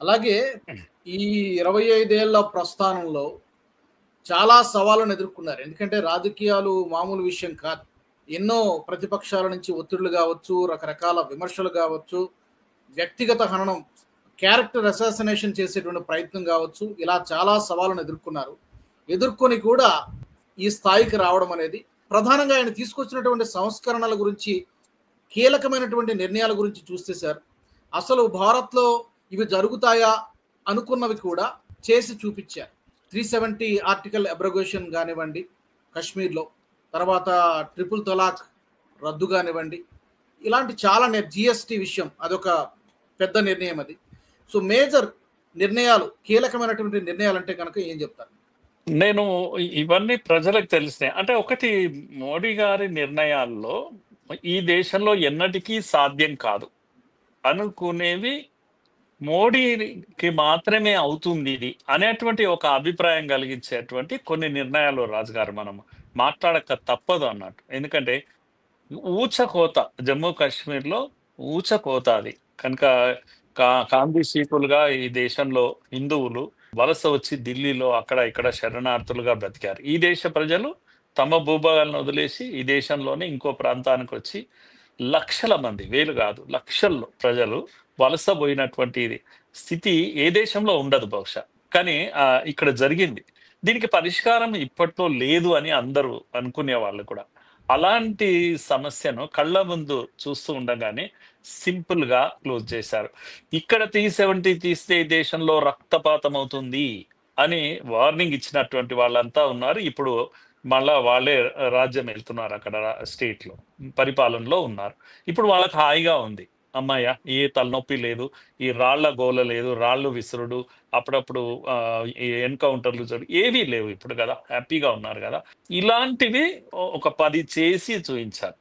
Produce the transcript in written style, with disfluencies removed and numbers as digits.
అలాగే ఈ 25 ఏళ్ల ప్రస్థానంలో చాలా సవాళ్ళను ఎదుర్కొన్నారు. ఎందుకంటే రాజకీయాలు మామూలు విషయం కాదు. ఎన్నో ప్రతిపక్షాల నుంచి ఒత్తిడులు గావచ్చు, రకరకాల విమర్శలు గావచ్చు, వ్యక్తిగత హననం, క్యారెక్టర్ అసాసినేషన్ చేసేటువంటి ప్రయత్నం గావచ్చు, ఇలా చాలా సవాళ్ళను ఎదుర్కొన్నారు. ఎదుర్కొని కూడా ఈ స్థాయికి రావడం అనేది ప్రధానంగా ఆయన తీసుకొచ్చినటువంటి సంస్కరణల గురించి, కీలకమైనటువంటి నిర్ణయాల గురించి చూస్తే సార్, అసలు భారత్‌లో ఇవి జరుగుతాయా అనుకున్నవి కూడా చేసి చూపిచ్చారు. 370 ఆర్టికల్ అబ్రగేషన్ గానివ్వండి కశ్మీర్‌లో, తర్వాత ట్రిపుల్ తలాక్ రద్దు గానివ్వండి, ఇలాంటి చాలా జీఎస్టీ విషయం అదొక పెద్ద నిర్ణయం అది. సో, మేజర్ నిర్ణయాలు, కీలకమైనటువంటి నిర్ణయాలంటే గనక ఏం జెప్తారు? నేను ఇవన్నీ ప్రజలకు తెలిసినాయి. అంటే ఒకటి, మోడీ గారి నిర్ణయాల్లో ఈ దేశంలో ఎన్నటికీ సాధ్యం కాదు అనుకునేవి మోడీకి మాత్రమే అవుతుంది ఇది అనేటువంటి ఒక అభిప్రాయం కలిగించేటువంటి కొన్ని నిర్ణయాలు రాజుగారు మనం మాట్లాడక తప్పదు అన్నట్టు. ఎందుకంటే ఊచకోత జమ్మూ కాశ్మీర్‌లో ఊచకోత అది. కనుక కాంది సీకులుగా ఈ దేశంలో హిందువులు వలస వచ్చి ఢిల్లీలో అక్కడ ఇక్కడ శరణార్థులుగా బ్రతికారు. ఈ దేశ ప్రజలు తమ భూభాగాలను వదిలేసి ఈ దేశంలోనే ఇంకో ప్రాంతానికి వచ్చి లక్షల మంది, వేలు కాదు లక్షల్లో ప్రజలు వలస పోయినటువంటి స్థితి ఏ దేశంలో ఉండదు బహుశా. కానీ ఇక్కడ జరిగింది. దీనికి పరిష్కారం ఇప్పట్లో లేదు అని అందరూ అనుకునే వాళ్ళు కూడా. అలాంటి సమస్యను కళ్ళ ముందు చూస్తూ ఉండగానే సింపుల్ గా క్లోజ్ చేశారు. ఇక్కడ 370 తీస్తే ఈ దేశంలో రక్తపాతం అవుతుంది అని వార్నింగ్ ఇచ్చినటువంటి వాళ్ళంతా ఉన్నారు. ఇప్పుడు మళ్ళా వాళ్ళే రాజ్యం వెళ్తున్నారు, అక్కడ స్టేట్ లో పరిపాలనలో ఉన్నారు. ఇప్పుడు వాళ్ళకి హాయిగా ఉంది. అమ్మాయ, ఏ తలనొప్పి లేదు, ఈ రాళ్ల గోల లేదు, రాళ్ళు విసురుడు, అప్పుడప్పుడు ఈ ఎన్కౌంటర్లు ఏవీ లేవు ఇప్పుడు కదా, హ్యాపీగా ఉన్నారు కదా. ఇలాంటివి ఒక 10 చేసి చూపించారు.